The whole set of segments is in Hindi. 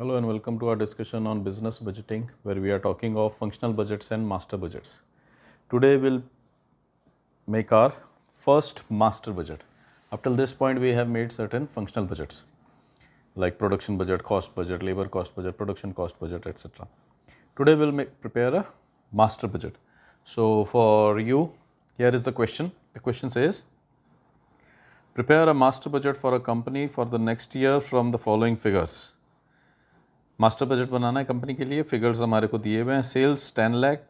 Hello and welcome to our discussion on business budgeting, where we are talking of functional budgets and master budgets. Today we'll make our first master budget. Up till this point we have made certain functional budgets like production budget, cost budget, labor cost budget, production cost budget, etc. Today we'll prepare a master budget. So for you, here is the question. The question says, prepare a master budget for a company for the next year from the following figures. Master budget बनाना है कंपनी के लिए. फिगर्स हमारे को दिए हुए हैं. Sales 10 lakh,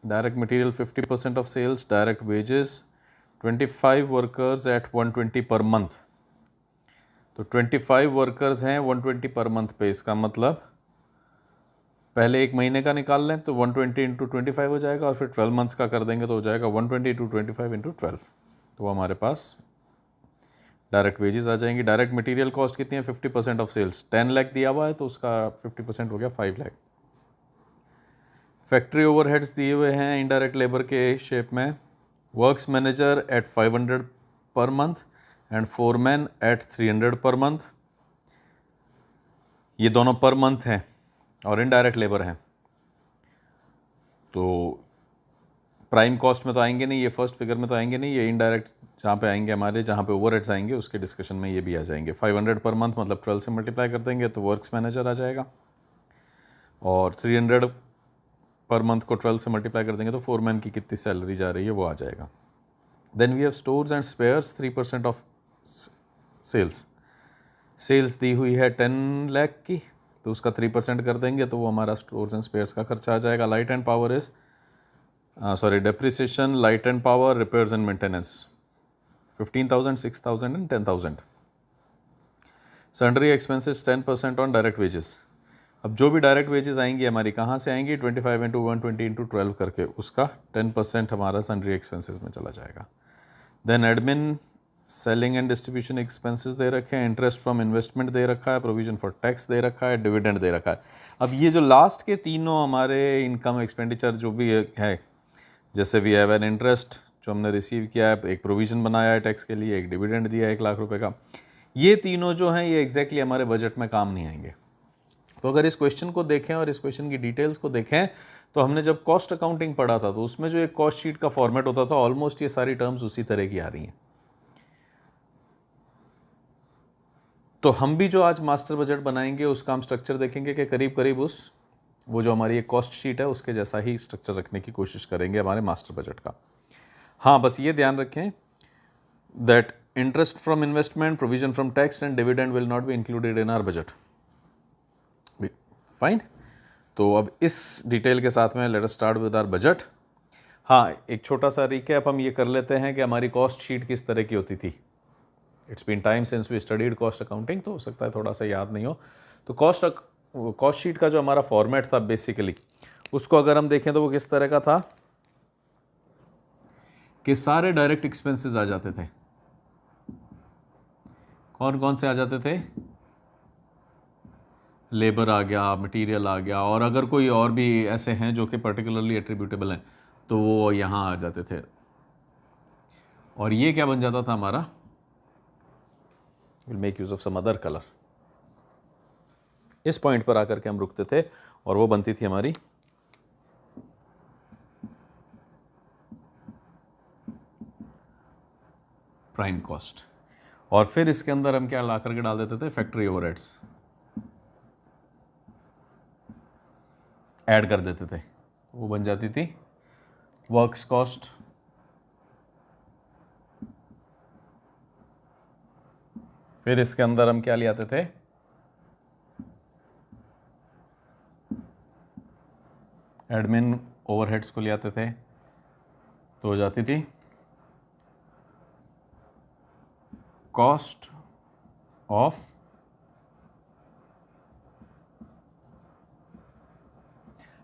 direct material 50% of sales, direct wages 25 workers at 120 per month. तो 25 वर्कर्स हैं 120 पर मंथ पे. इसका मतलब पहले एक महीने का निकाल लें तो 120 इंटू 25 हो जाएगा और फिर 12 मंथ्स का कर देंगे तो हो जाएगा 120 इंटू 25 इंटू 12. तो वो हमारे पास डायरेक्ट वेजेस आ जाएंगी. डायरेक्ट मटेरियल कॉस्ट कितनी है? 50% ऑफ सेल्स. 10 लाख दिया हुआ है तो उसका 50% हो गया 5 लाख. फैक्ट्री ओवरहेड्स दिए हुए हैं इनडायरेक्ट लेबर के शेप में. Works manager eight 500 per month and foreman eight 300 per month. ये दोनों पर मंथ हैं और इनडायरेक्ट लेबर हैं. तो प्राइम कॉस्ट में तो आएंगे नहीं, ये फर्स्ट फिगर में तो आएंगे नहीं, ये इनडायरेक्ट जहाँ पे आएंगे हमारे, जहाँ पे ओवरहेड्स आएंगे उसके डिस्कशन में ये भी आ जाएंगे. 500 पर मंथ मतलब 12 से मल्टीप्लाई कर देंगे तो वर्क्स मैनेजर आ जाएगा और 300 पर मंथ को 12 से मल्टीप्लाई कर देंगे तो फोरमैन की कितनी सैलरी जा रही है वो आ जाएगा. Then we have stores and spares 3% of sales. Sales दी हुई है 10 लाख की तो उसका 3% कर देंगे तो वो हमारा स्टोर्स एंड स्पेयर्स का खर्चा आ जाएगा. Light and power is depreciation, light and power, repairs and maintenance 15,000, 6,000 and 10,000. Sundry expenses 10% on direct wages. अब जो भी डायरेक्ट वेजेस आएंगी हमारी कहाँ से आएंगी? 25 इंटू 120 इंटू 12 करके उसका 10% हमारा सन्ड्री एक्सपेंसेस में चला जाएगा. Then admin, selling and distribution expenses दे रखे हैं, इंटरेस्ट फ्रॉम इन्वेस्टमेंट दे रखा है, प्रोविजन फॉर टैक्स दे रखा है, डिविडेंड दे रखा है. अब ये जो लास्ट के तीनों हमारे इनकम एक्सपेंडिचर जो भी है, जैसे वी हैव एन इंटरेस्ट जो हमने रिसीव किया है, एक प्रोविज़न बनाया है टैक्स के लिए, एक डिविडेंड दिया है 1 लाख रुपए का, ये तीनों जो हैं ये एग्जैक्टली हमारे बजट में काम नहीं आएंगे. तो अगर इस क्वेश्चन को देखें और इस क्वेश्चन की डिटेल्स को देखें तो हमने जब कॉस्ट अकाउंटिंग पढ़ा था तो उसमें जो एक कॉस्ट शीट का फॉर्मेट होता था ऑलमोस्ट ये सारी टर्म्स उसी तरह की आ रही हैं. तो हम भी जो आज मास्टर बजट बनाएंगे उसका हम स्ट्रक्चर देखेंगे कि करीब करीब वो जो हमारी एक कॉस्ट शीट है उसके जैसा ही स्ट्रक्चर रखने की कोशिश करेंगे हमारे मास्टर बजट का. हाँ, बस ये ध्यान रखें that interest from investment, provision from tax and dividend will not be included in our budget. Fine. तो अब इस डिटेल के साथ में let us start with our budget. हाँ, एक छोटा सा रिकैप हम ये कर लेते हैं कि हमारी कॉस्ट शीट किस तरह की होती थी. It's been time since we studied cost accounting, तो हो सकता है थोड़ा सा याद नहीं हो. तो कॉस्ट शीट का जो हमारा फॉर्मेट था बेसिकली, उसको अगर हम देखें तो वो किस तरह का था कि सारे डायरेक्ट एक्सपेंसेस आ जाते थे. कौन कौन से आ जाते थे? लेबर आ गया, मटेरियल आ गया, और अगर कोई और भी ऐसे हैं जो कि पर्टिकुलरली एट्रीब्यूटेबल हैं तो वो यहाँ आ जाते थे. और ये क्या बन जाता था हमारा? Will make use of some other colour. इस पॉइंट पर आकर के हम रुकते थे और वो बनती थी हमारी प्राइम कॉस्ट. और फिर इसके अंदर हम क्या ला करके डाल देते थे? फैक्ट्री ओवरहेड्स ऐड कर देते थे. वो बन जाती थी वर्क्स कॉस्ट. फिर इसके अंदर हम क्या ले आते थे? एडमिन ओवरहेड्स को ले आते थे तो हो जाती थी कॉस्ट ऑफ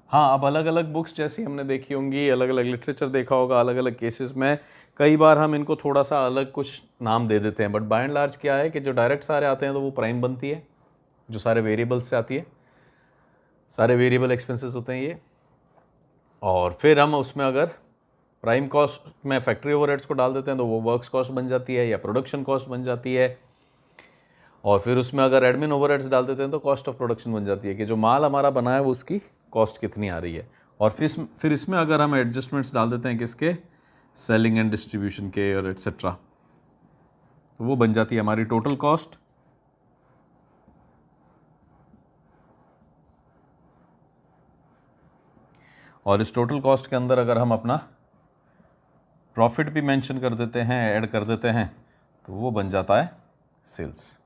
हाँ. अब अलग अलग बुक्स जैसी हमने देखी होंगी, अलग अलग लिटरेचर देखा होगा, अलग अलग केसेस में कई बार हम इनको थोड़ा सा अलग कुछ नाम दे देते हैं, बट बाय एंड लार्ज क्या है कि जो डायरेक्ट सारे आते हैं तो वो प्राइम बनती है, जो सारे वेरिएबल्स से आती है, सारे वेरिएबल एक्सपेंसेस होते हैं ये. और फिर हम उसमें अगर प्राइम कॉस्ट में फैक्ट्री ओवरहेड्स को डाल देते हैं तो वो वर्क्स कॉस्ट बन जाती है या प्रोडक्शन कॉस्ट बन जाती है. और फिर उसमें अगर एडमिन ओवरहेड्स डाल देते हैं तो कॉस्ट ऑफ प्रोडक्शन बन जाती है कि जो माल हमारा बना है वो उसकी कॉस्ट कितनी आ रही है। और फिर इसमें अगर हम एडजस्टमेंट्स डाल देते हैं किसके, सेलिंग एंड डिस्ट्रीब्यूशन के और एट्सेट्रा, तो वो बन जाती है हमारी टोटल कॉस्ट। और इस टोटल कॉस्ट के अंदर अगर हम अपना प्रॉफिट भी मेंशन कर देते हैं, ऐड कर देते हैं, तो वो बन जाता है सेल्स।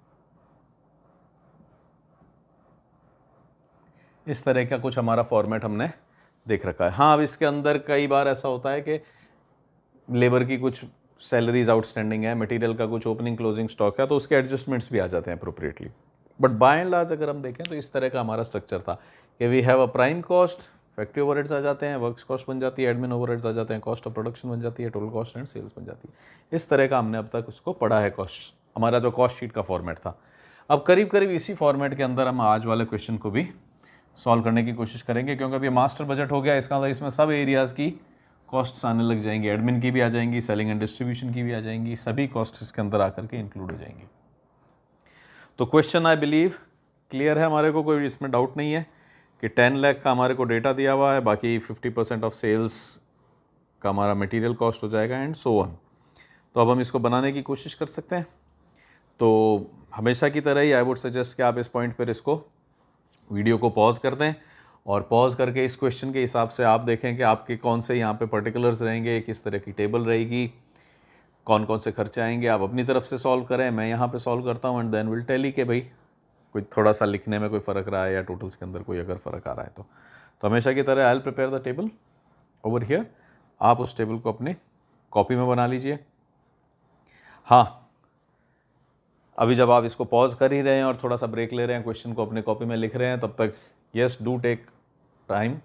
इस तरह का कुछ हमारा फॉर्मेट हमने देख रखा है। हाँ, अब इसके अंदर कई बार ऐसा होता है कि लेबर की कुछ सैलरीज आउटस्टैंडिंग है, मटेरियल का कुछ ओपनिंग क्लोजिंग स्टॉक है, तो उसके एडजस्टमेंट्स भी आ जाते हैं appropriately. But by and large अगर हम देखें तो इस तरह का हमारा स्ट्रक्चर था कि we have a prime cost, factory overheads आ जाते हैं, वर्क्स कॉस्ट बन जाती है, एडमिन ओवरहेड्स आ जाते हैं, कॉस्ट ऑफ प्रोडक्शन बन जाती है, टोटल कॉस्ट एंड सेल्स बन जाती है। इस तरह का हमने अब तक उसको पढ़ा है, कॉस्ट हमारा जो कॉस्ट शीट का फॉर्मेट था। अब करीब करीब इसी फॉर्मेट के अंदर हम आज वाले क्वेश्चन को भी सॉल्व करने की कोशिश करेंगे, क्योंकि अभी मास्टर बजट हो गया, इसका मतलब इसमें सब एरियाज़ की कॉस्ट्स आने लग जाएंगी, एडमिन की भी आ जाएंगी, सेलिंग एंड डिस्ट्रीब्यूशन की भी आ जाएंगी, सभी कॉस्ट इसके अंदर आकर के इंक्लूड हो जाएंगी। तो क्वेश्चन आई बिलीव क्लियर है हमारे को, कोई इसमें डाउट नहीं है कि 10 लाख का हमारे को डेटा दिया हुआ है, बाकी 50% ऑफ सेल्स का हमारा मटेरियल कॉस्ट हो जाएगा एंड सो ऑन। तो अब हम इसको बनाने की कोशिश कर सकते हैं। तो हमेशा की तरह ही आई वुड सजेस्ट कि आप इस पॉइंट पर इसको वीडियो को पॉज कर दें और पॉज करके इस क्वेश्चन के हिसाब से आप देखें कि आपके कौन से यहाँ पे पर्टिकुलर्स रहेंगे, किस तरह की टेबल रहेगी, कौन कौन से खर्चे आएंगे, आप अपनी तरफ से सॉल्व करें, मैं यहाँ पे सॉल्व करता हूँ एंड देन विल टेल ही कि भाई कोई थोड़ा सा लिखने में कोई फ़र्क रहा है या टोटल्स के अंदर कोई अगर फ़र्क आ रहा है तो हमेशा की तरह I will prepare the table over here, आप उस टेबल को अपने कॉपी में बना लीजिए। हाँ, अभी जब आप इसको पॉज कर ही रहे हैं और थोड़ा सा ब्रेक ले रहे हैं, क्वेश्चन को अपने कॉपी में लिख रहे हैं, तब तक yes do take time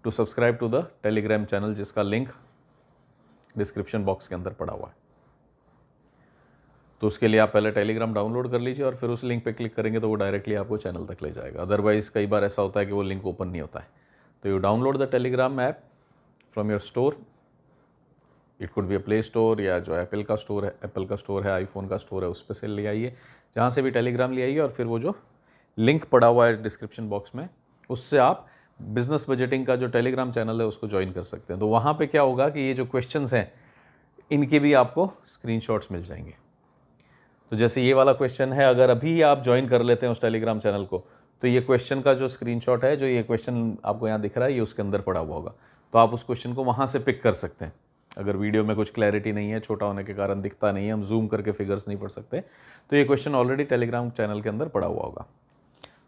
to subscribe to the Telegram channel, जिसका लिंक डिस्क्रिप्शन बॉक्स के अंदर पड़ा हुआ है। तो उसके लिए आप पहले टेलीग्राम डाउनलोड कर लीजिए और फिर उस लिंक पे क्लिक करेंगे तो वो डायरेक्टली आपको चैनल तक ले जाएगा। अदरवाइज़ कई बार ऐसा होता है कि वो लिंक ओपन नहीं होता है। तो you download the Telegram app from your store, it could be a play store या जो एप्पल का स्टोर है, आईफोन का स्टोर है, उस पर से ले आइए, जहाँ से भी टेलीग्राम ले आइए, और फिर वो जो लिंक पड़ा हुआ है डिस्क्रिप्शन बॉक्स में, उससे आप बिजनेस बजटिंग का जो टेलीग्राम चैनल है उसको ज्वाइन कर सकते हैं। तो वहाँ पे क्या होगा कि ये जो क्वेश्चंस हैं इनके भी आपको स्क्रीनशॉट्स मिल जाएंगे। तो जैसे ये वाला क्वेश्चन है, अगर अभी आप ज्वाइन कर लेते हैं उस टेलीग्राम चैनल को, तो ये क्वेश्चन का जो स्क्रीनशॉट है, जो ये क्वेश्चन आपको यहाँ दिख रहा है, ये उसके अंदर पड़ा हुआ होगा। तो आप उस क्वेश्चन को वहाँ से पिक कर सकते हैं। अगर वीडियो में कुछ क्लैरिटी नहीं है, छोटा होने के कारण दिखता नहीं है, हम जूम करके फिगर्स नहीं पढ़ सकते, तो ये क्वेश्चन ऑलरेडी टेलीग्राम चैनल के अंदर पड़ा हुआ होगा।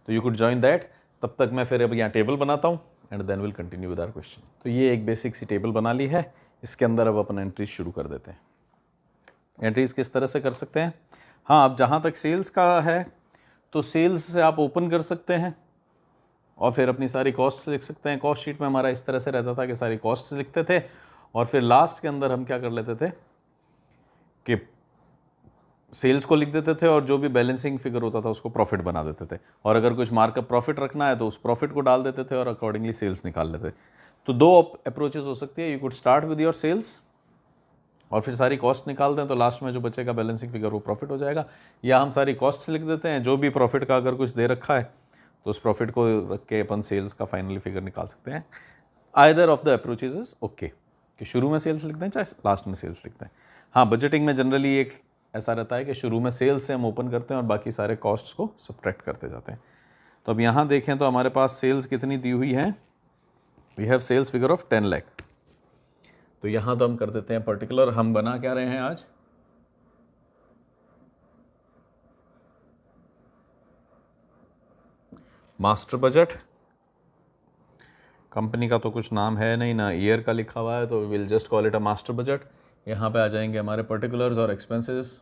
तो यू कुड जॉइन दैट। तब तक मैं फिर अब यहाँ टेबल बनाता हूँ and then will continue with our question. तो ये एक बेसिक सी टेबल बना ली है, इसके अंदर अब अपन एंट्रीज शुरू कर देते हैं। एंट्रीज किस तरह से कर सकते हैं? हाँ, अब जहाँ तक सेल्स का है तो सेल्स से आप ओपन कर सकते हैं और फिर अपनी सारी कॉस्ट लिख सकते हैं। कॉस्ट शीट में हमारा इस तरह से रहता था कि सारी कॉस्ट लिखते थे और फिर लास्ट के अंदर हम क्या कर लेते थे कि सेल्स को लिख देते थे और जो भी बैलेंसिंग फिगर होता था उसको प्रॉफिट बना देते थे, और अगर कुछ मार्कअप प्रॉफिट रखना है तो उस प्रॉफिट को डाल देते थे और अकॉर्डिंगली सेल्स निकाल लेते। तो दो अप्रोचेस हो सकती है। You could start with your sales और फिर सारी कॉस्ट निकाल दें, तो लास्ट में जो बचेगा बैलेंसिंग फिगर वो प्रॉफिट हो जाएगा, या हम सारी कॉस्ट लिख देते हैं, जो भी प्रॉफिट का अगर कुछ दे रखा है तो उस प्रॉफिट को रख के अपन सेल्स का फाइनली फिगर निकाल सकते हैं। Either of the approaches is okay, कि शुरू में सेल्स लिखते हैं चाहे लास्ट में सेल्स लिखते हैं। हाँ, बजटिंग में जनरली एक ऐसा रहता है कि शुरू में सेल्स से हम ओपन करते हैं और बाकी सारे कॉस्ट्स को सब्ट्रैक्ट करते जाते हैं। तो अब यहाँ देखें तो हमारे पास सेल्स कितनी दी हुई है, we have sales figure of 10 lakh. तो यहाँ तो हम कर देते हैं पर्टिकुलर, हम बना क्या रहे हैं आज, मास्टर बजट। कंपनी का तो कुछ नाम है नहीं ना, ईयर का लिखा हुआ है, तो will just call it a master budget. यहाँ पे आ जाएंगे हमारे पर्टिकुलर्स और expenses.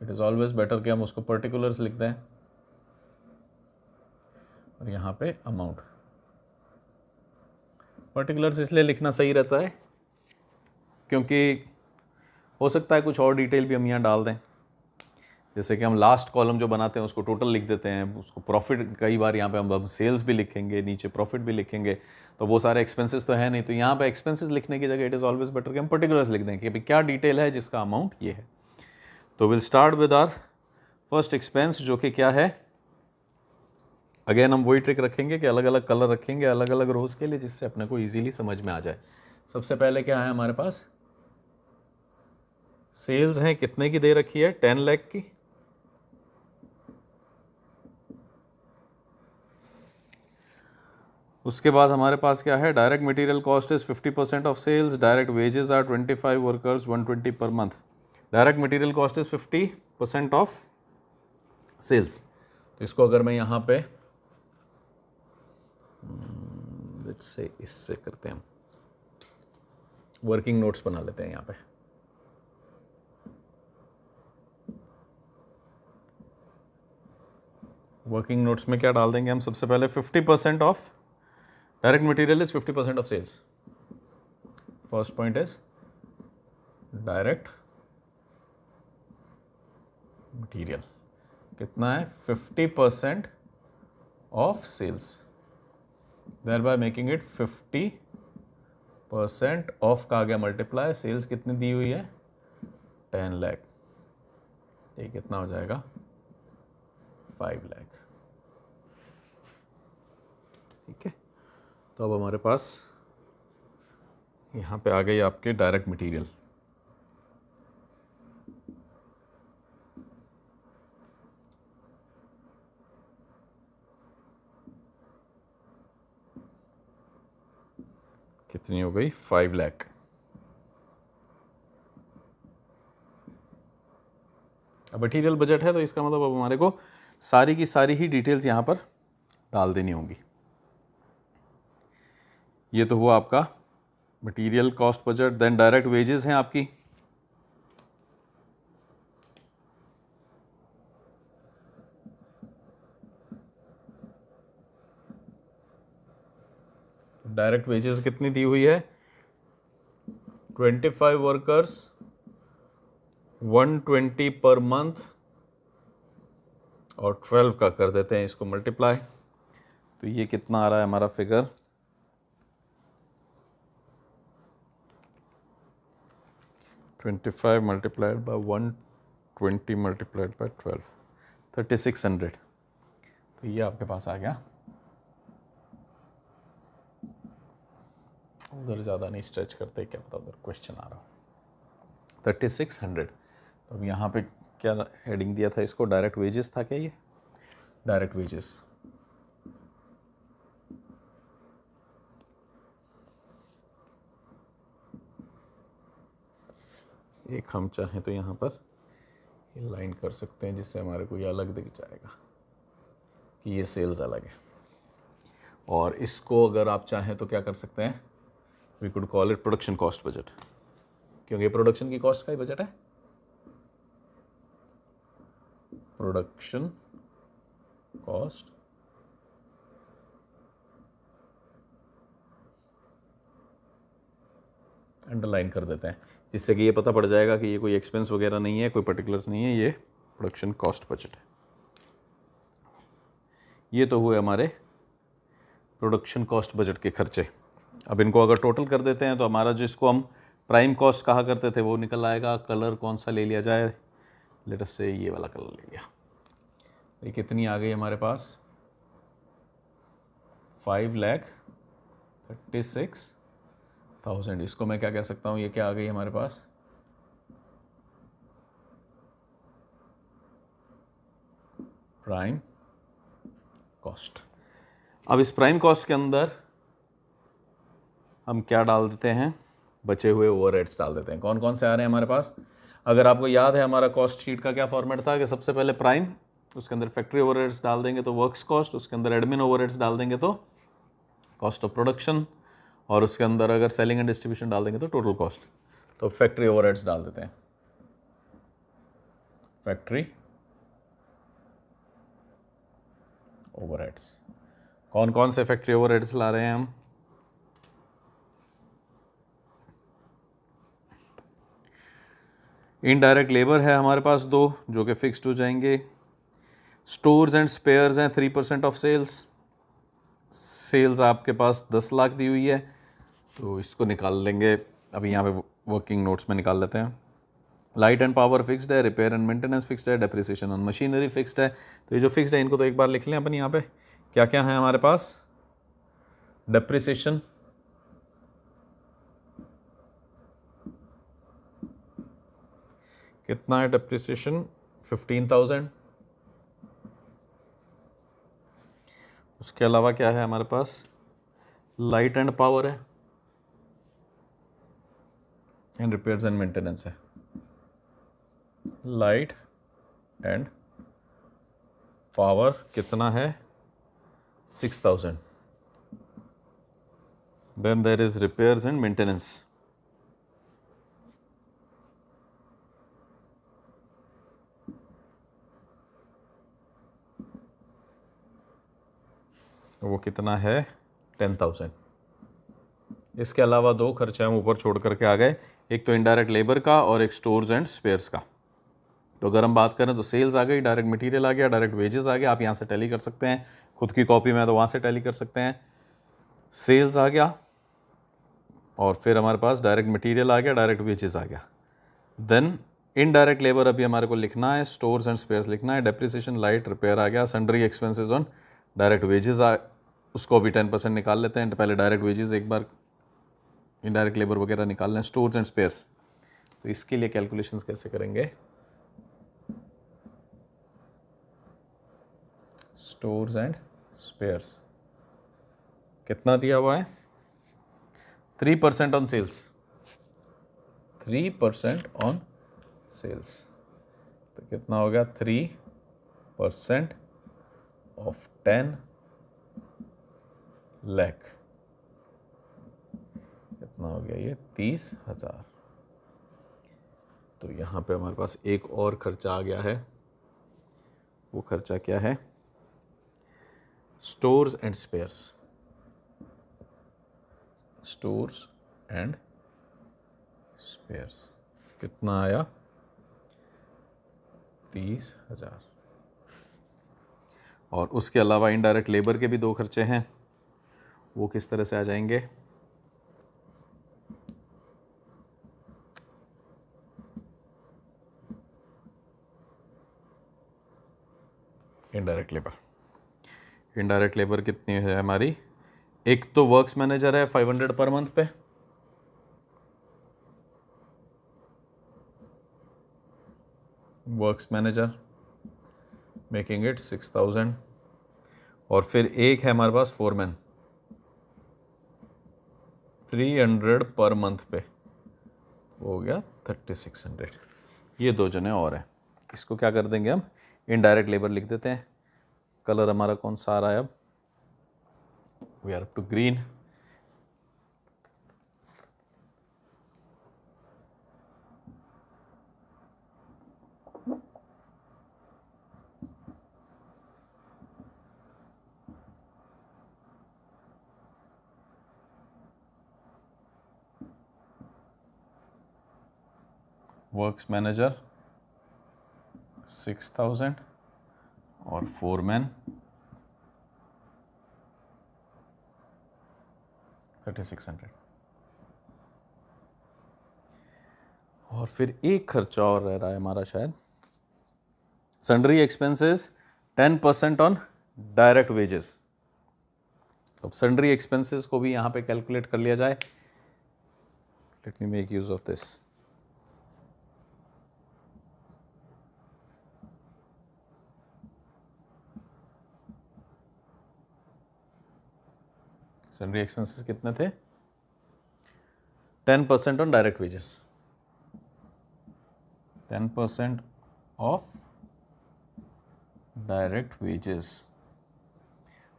It is always better कि हम उसको पर्टिकुलर्स लिख दें और यहाँ पे अमाउंट। पर्टिकुलर्स इसलिए लिखना सही रहता है क्योंकि हो सकता है कुछ और डिटेल भी हम यहाँ डाल दें, जैसे कि हम लास्ट कॉलम जो बनाते हैं उसको टोटल लिख देते हैं, उसको प्रॉफिट, कई बार यहाँ पे हम सेल्स भी लिखेंगे, नीचे प्रॉफिट भी लिखेंगे, तो वो सारे एक्सपेंसेस तो है नहीं। तो यहाँ पे एक्सपेंसेस लिखने की जगह इट इज़ ऑलवेज बेटर कि हम पर्टिकुलर्स लिख दें कि भाई क्या डिटेल है जिसका अमाउंट ये है। तो will start with our first expense जो कि क्या है, अगेन हम वही ट्रिक रखेंगे कि अलग अलग कलर रखेंगे अलग अलग रोज़ के लिए, जिससे अपने को ईजिली समझ में आ जाए। सबसे पहले क्या है हमारे पास, सेल्स हैं, कितने की दे रखी है, 10 लाख की। उसके बाद हमारे पास क्या है, direct material cost is 50% of sales, direct wages are 25 workers 120 per month. Direct material cost is 50% of sales. तो इसको अगर मैं यहाँ पे लेट्स से इससे करते हैं, वर्किंग नोट्स बना लेते हैं यहाँ पे। वर्किंग नोट्स में क्या डाल देंगे हम, सबसे पहले 50% of direct material is 50% of sales. First point is direct material कितना है, 50% of sales, thereby making it 50% of का आ गया मल्टीप्लाई, सेल्स कितनी दी हुई है 10 लाख, ये कितना हो जाएगा 5 लाख। ठीक है, तो अब हमारे पास यहाँ पे आ गई आपके डायरेक्ट मटेरियल। कितनी हो गई 5 लाख। अब मटीरियल बजट है तो इसका मतलब अब हमारे को सारी की सारी ही डिटेल्स यहाँ पर डाल देनी होंगी। ये तो हुआ आपका material cost budget. Then direct wages हैं आपकी, डायरेक्ट वेजेस कितनी दी हुई है 25 वर्कर्स 120 पर मंथ, और 12 का कर देते हैं इसको मल्टीप्लाई, तो ये कितना आ रहा है हमारा figure, $25 multiplied by 120 multiplied by 12, 3600। तो ये आपके पास आ गया। उधर ज़्यादा नहीं स्ट्रेच करते, क्या पता उधर क्वेश्चन आ रहा हो। 3600। तो अब यहाँ पे क्या हेडिंग दिया था इसको, डायरेक्ट वेजेस था क्या, ये डायरेक्ट वेजेस। एक हम चाहें तो यहाँ पर लाइन कर सकते हैं जिससे हमारे को ये अलग दिख जाएगा कि ये सेल्स अलग है। और इसको अगर आप चाहें तो क्या कर सकते हैं, we could call it production cost budget, क्योंकि प्रोडक्शन की कॉस्ट का ही बजट है। प्रोडक्शन कॉस्ट अंडरलाइन कर देते हैं, जिससे कि ये पता पड़ जाएगा कि ये कोई एक्सपेंस वगैरह नहीं है, कोई पर्टिकुलर्स नहीं है, ये प्रोडक्शन कॉस्ट बजट है। ये तो हुए हमारे प्रोडक्शन कॉस्ट बजट के खर्चे। अब इनको अगर टोटल कर देते हैं तो हमारा जिसको हम प्राइम कॉस्ट कहा करते थे वो निकल आएगा। कलर कौन सा ले लिया जाए, लेट अस से ये वाला कलर ले लिया। ये कितनी आ गई हमारे पास 5,36,000। इसको मैं क्या कह सकता हूँ, ये क्या आ गई हमारे पास प्राइम कॉस्ट। अब इस प्राइम कॉस्ट के अंदर हम क्या डाल देते हैं, बचे हुए ओवरहेड्स डाल देते हैं। कौन कौन से आ रहे हैं हमारे पास, अगर आपको याद है हमारा कॉस्ट शीट का क्या फॉर्मेट था कि सबसे पहले प्राइम, उसके अंदर फैक्ट्री ओवरहेड्स डाल देंगे तो वर्क्स कॉस्ट, उसके अंदर एडमिन ओवरहेड्स डाल देंगे तो कॉस्ट ऑफ प्रोडक्शन, और उसके अंदर अगर सेलिंग एंड डिस्ट्रीब्यूशन डाल देंगे तो टोटल कॉस्ट। तो फैक्ट्री ओवरहेड्स डाल देते हैं, फैक्ट्री ओवरहेड्स। कौन कौन से फैक्ट्री ओवरहेड्स ला रहे हैं हम, इनडायरेक्ट लेबर है हमारे पास 2 जो कि फिक्स्ड हो जाएंगे। स्टोर्स एंड स्पेयर्स हैं 3% ऑफ सेल्स। सेल्स आपके पास 10 लाख दी हुई है तो इसको निकाल लेंगे, अभी यहाँ पे वर्किंग नोट्स में निकाल लेते हैं। लाइट एंड पावर फिक्स्ड है, रिपेयर एंड मेंटेनेंस फिक्स्ड है, डेप्रिसिएशन ऑन मशीनरी फिक्स्ड है। तो ये जो फिक्स्ड है इनको तो एक बार लिख लें अपन यहाँ पे क्या क्या है हमारे पास। डेप्रिसिएशन कितना है, डेप्रिसिएशन 15,000। उसके अलावा क्या है हमारे पास, लाइट एंड पावर है एंड रिपेयर्स एंड मेंटेनेंस है। लाइट एंड पावर कितना है, 6,000। Then there is repairs and maintenance, वो कितना है, 10,000। इसके अलावा दो खर्चे हम ऊपर छोड़ करके आ गए, एक तो इनडायरेक्ट लेबर का और एक स्टोर्स एंड स्पेयर्स का। तो अगर हम बात करें तो सेल्स आ गई, डायरेक्ट मटेरियल आ गया, डायरेक्ट वेजेस आ गया। आप यहाँ से टैली कर सकते हैं, खुद की कॉपी में तो वहाँ से टैली कर सकते हैं। सेल्स आ गया और फिर हमारे पास डायरेक्ट मटेरियल आ गया, डायरेक्ट वेजेस आ गया। देन इनडायरेक्ट लेबर अभी हमारे को लिखना है, स्टोर्स एंड स्पेयर्स लिखना है, डेप्रिसिएशन, लाइट, रिपेयर आ गया, sundry expenses on direct wages उसको भी 10% निकाल लेते हैं। तो पहले डायरेक्ट वेजेस एक बार, इनडायरेक्ट लेबर वगैरह निकालना है, स्टोर्स एंड स्पेयर्स। तो इसके लिए कैलकुलेशंस कैसे करेंगे, स्टोर्स एंड स्पेयर्स कितना दिया हुआ है, 3% ऑन सेल्स, 3% ऑन सेल्स। तो कितना हो गया, 3% ऑफ 10 लाख, कितना हो गया ये, 30,000। तो यहाँ पे हमारे पास एक और खर्चा आ गया है, वो खर्चा क्या है, stores and spheres, stores and spheres कितना आया, 30,000। और उसके अलावा इनडायरेक्ट लेबर के भी दो खर्चे हैं, वो किस तरह से आ जाएंगे, इनडायरेक्ट लेबर कितनी है हमारी, एक तो वर्क्स मैनेजर है 500 पर मंथ पे, वर्क्स मैनेजर मेकिंग इट 6,000। और फिर एक है हमारे पास फोरमैन 300 पर मंथ पे, हो गया 3,600। ये दो जने और हैं, इसको क्या कर देंगे हम, इनडायरेक्ट लेबर लिख देते हैं। कलर हमारा कौन सा आ रहा है अब, we are up to green. Works manager 6,000 और फोरमैन 3,600। और फिर एक खर्चा और रह रहा है हमारा शायद, sundry expenses 10% on direct wages. तो सन्ड्री एक्सपेंसेस को भी यहाँ पे कैलकुलेट कर लिया जाए। Let me make use of this. Sundry expenses कितने थे, 10% on direct wages, 10% of direct wages.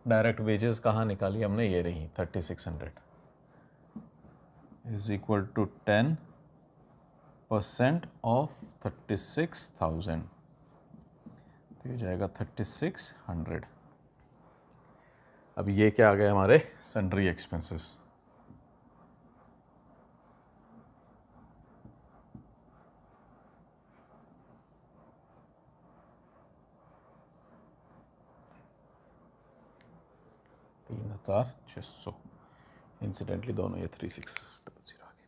Direct wages कहाँ निकाली हमने, ये रही 3,600 इज इक्वल टू 10% ऑफ 36,000, तो ये जाएगा 3,600। अब ये क्या आ गए हमारे सन्ड्री एक्सपेंसेस। $3,600, इंसिडेंटली दोनों ये 3,600 आ गए।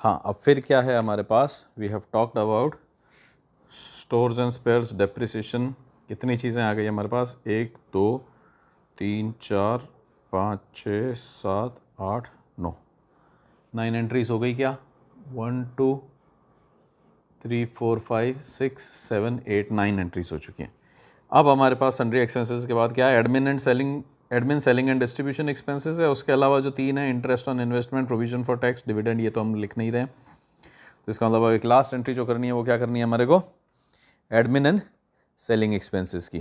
हाँ, अब फिर क्या है हमारे पास, we have talked about stores and spares depreciation. कितनी चीज़ें आ गई हमारे पास, 1 2 3 4 5 6 7 8 9, 9 एंट्रीज हो गई क्या, 1 2 3 4 5 6 7 8 9 एंट्रीज हो चुकी हैं। अब हमारे पास सन्ड्री एक्सपेंसेस के बाद क्या है, admin selling and distribution expenses है। उसके अलावा जो 3 है, interest on investment, provision for tax, dividend, ये तो हम लिख नहीं रहे। तो इसका मतलब एक लास्ट एंट्री जो करनी है वो क्या करनी है हमारे को, एडमिन एंड सेलिंग एक्सपेंसेस की।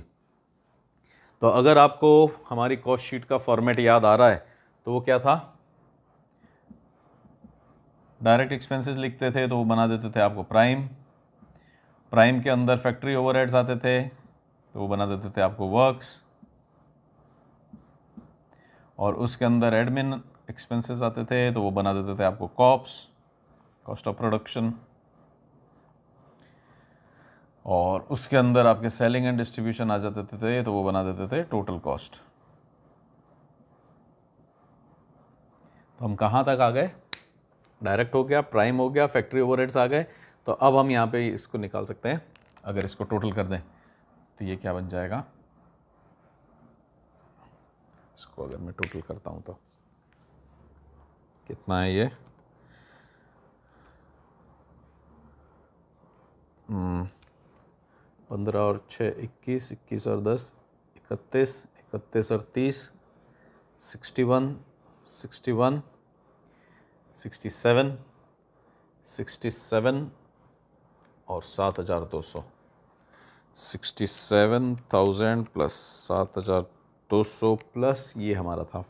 तो अगर आपको हमारी कॉस्ट शीट का फॉर्मेट याद आ रहा है तो वो क्या था, डायरेक्ट एक्सपेंसेस लिखते थे तो वो बना देते थे आपको प्राइम के अंदर फैक्ट्री ओवरहेड्स आते थे तो वो बना देते थे आपको वर्क्स, और उसके अंदर एडमिन एक्सपेंसेस आते थे तो वो बना देते थे आपको कॉप्स, कॉस्ट ऑफ प्रोडक्शन, और उसके अंदर आपके सेलिंग एंड डिस्ट्रीब्यूशन आ जाते थे तो वो बना देते थे टोटल कॉस्ट। तो हम कहाँ तक आ गए, डायरेक्ट हो गया, प्राइम हो गया, फैक्ट्री ओवरहेड्स आ गए। तो अब हम यहाँ पे इसको निकाल सकते हैं, अगर इसको टोटल कर दें तो ये क्या बन जाएगा, इसको अगर मैं टोटल करता हूँ तो कितना है ये, 15 और 6 21, 21 और 10 31, 31 और 30 61, 61, 67, 67 और 7,200, 67,000 प्लस 7,200 प्लस ये हमारा था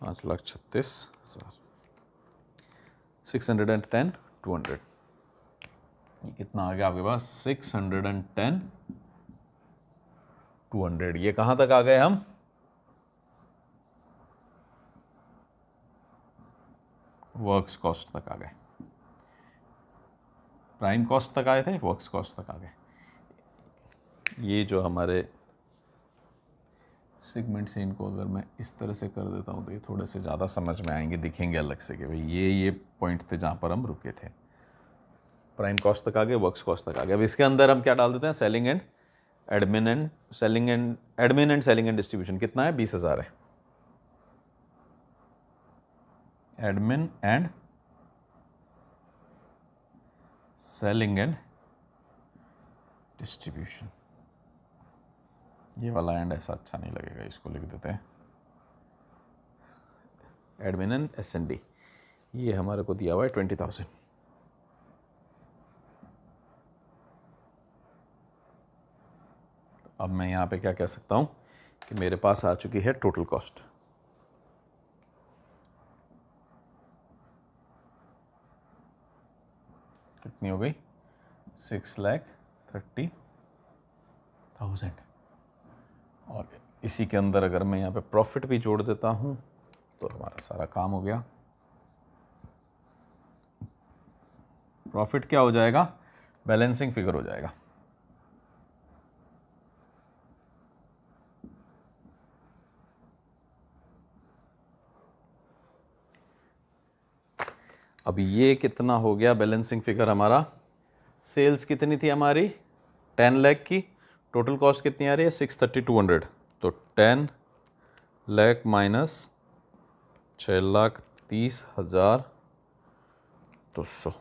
5,36,000, 610 200। ये कितना आ गया आपके पास, 610 200। ये कहाँ तक आ गए हम, वर्क्स कॉस्ट तक आ गए, प्राइम कॉस्ट तक आए थे, वर्क्स कॉस्ट तक आ गए। ये जो हमारे सेगमेंट से इनको अगर मैं इस तरह से कर देता हूँ तो ये थोड़े से ज़्यादा समझ में आएंगे, दिखेंगे अलग से कि भाई ये पॉइंट थे जहाँ पर हम रुके थे। प्राइम कॉस्ट तक आ गए, वर्क्स कॉस्ट तक आ गए। अब इसके अंदर हम क्या डाल देते हैं, selling and admin and selling and distribution कितना है, 20,000 है। Admin and selling and distribution, ये वाला एंड ऐसा अच्छा नहीं लगेगा, इसको लिख देते हैं एडमिन एंड S&D। ये हमारे को दिया हुआ है 20,000। अब मैं यहाँ पे क्या कह सकता हूँ कि मेरे पास आ चुकी है टोटल कॉस्ट। कितनी हो गई, 6,30,000। और इसी के अंदर अगर मैं यहाँ पे प्रॉफिट भी जोड़ देता हूँ तो हमारा सारा काम हो गया। प्रॉफिट क्या हो जाएगा, बैलेंसिंग फिगर हो जाएगा। अब ये कितना हो गया बैलेंसिंग फिगर हमारा, सेल्स कितनी थी हमारी 10 लाख की, टोटल कॉस्ट कितनी आ रही है 630,200, तो 10 लाख माइनस 6,30,200,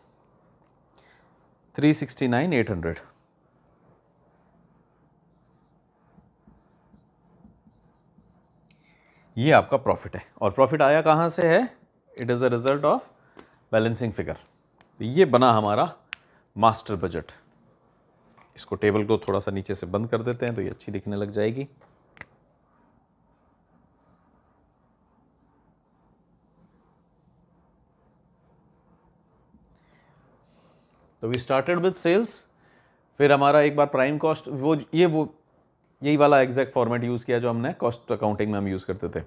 369,800। ये आपका प्रॉफिट है, और प्रॉफिट आया कहाँ से है, it is a result of balancing figure. तो ये बना हमारा मास्टर बजट। इसको टेबल को थोड़ा सा नीचे से बंद कर देते हैं तो ये अच्छी दिखने लग जाएगी। तो वी स्टार्टेड विद सेल्स, फिर हमारा एक बार प्राइम कॉस्ट, यही वाला एग्जैक्ट फॉर्मेट यूज़ किया जो हमने कॉस्ट अकाउंटिंग में हम यूज़ करते थे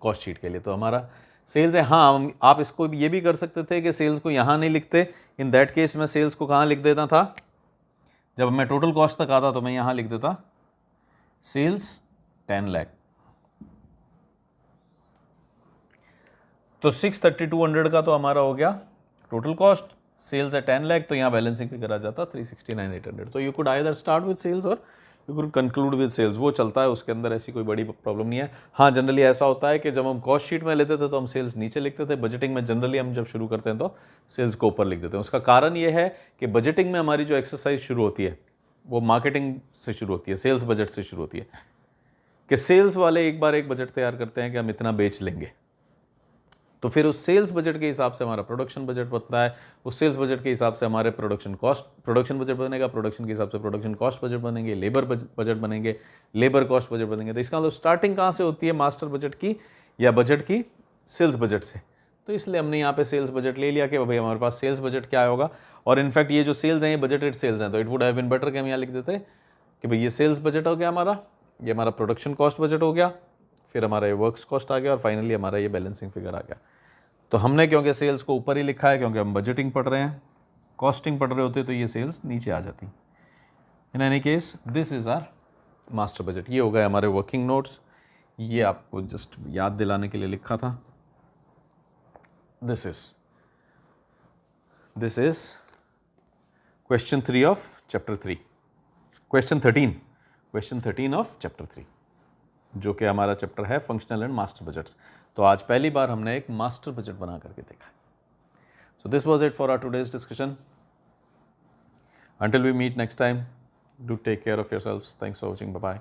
कॉस्ट शीट के लिए। तो हमारा सेल्स है, हाँ आप इसको ये भी कर सकते थे कि सेल्स को यहाँ नहीं लिखते, इन दैट केस मैं सेल्स को कहाँ लिख देता था, जब मैं टोटल कॉस्ट तक आता तो मैं यहाँ लिख देता सेल्स 10 लाख। तो 630,200 का तो हमारा हो गया टोटल कॉस्ट सेल्स है 10 लाख, तो यहाँ बैलेंसिंग फिगर आ जाता 369,800। तो you could either start with sales और you could conclude with sales, वो चलता है, उसके अंदर ऐसी कोई बड़ी प्रॉब्लम नहीं है। हाँ, जनरली ऐसा होता है कि जब हम कॉस्ट शीट में लेते थे तो हम सेल्स नीचे लिखते थे, बजटिंग में जनरली हम जब शुरू करते हैं तो सेल्स को ऊपर लिख देते हैं। उसका कारण ये है कि बजटिंग में हमारी जो एक्सरसाइज शुरू होती है वो मार्केटिंग से शुरू होती है, सेल्स बजट से शुरू होती है, कि सेल्स वाले एक बार एक बजट तैयार करते हैं कि हम इतना बेच लेंगे, तो फिर उस सेल्स बजट के हिसाब से हमारा प्रोडक्शन बजट बनता है, उस सेल्स बजट के हिसाब से हमारे प्रोडक्शन बजट बनेगा, प्रोडक्शन के हिसाब से प्रोडक्शन कॉस्ट बजट बनेंगे, लेबर बजट बनेंगे, लेबर कॉस्ट बजट बनेंगे। तो इसका मतलब स्टार्टिंग कहाँ से होती है, मास्टर बजट की या बजट की, सेल्स बजट से। तो इसलिए हमने यहाँ पे सेल्स बजट ले लिया कि भाई हमारे पास सेल्स बजट क्या होगा। और इनफैक्ट ये जो सेल्स हैं ये बजटेड सेल्स हैं, तो it would have been better कि हम यहाँ लिख देते कि भाई ये सेल्स बजट हो गया हमारा, ये हमारा प्रोडक्शन कॉस्ट बजट हो गया, फिर हमारा ये वर्क्स कॉस्ट आ गया और फाइनली हमारा ये बैलेंसिंग फिगर आ गया। तो हमने क्योंकि सेल्स को ऊपर ही लिखा है क्योंकि हम बजटिंग पढ़ रहे हैं, कॉस्टिंग पढ़ रहे होते तो ये सेल्स नीचे आ जाती। In any case this is our master budget. ये हो गए हमारे वर्किंग नोट्स, ये आपको जस्ट याद दिलाने के लिए लिखा था। This is question 3 of chapter 3, question 13 of chapter 3, जो कि हमारा चैप्टर है फंक्शनल एंड मास्टर बजट्स। तो आज पहली बार हमने एक मास्टर बजट बना करके देखा। So this was it for our today's discussion. Until we meet next time, do take care of yourselves. Thanks for watching, bye bye.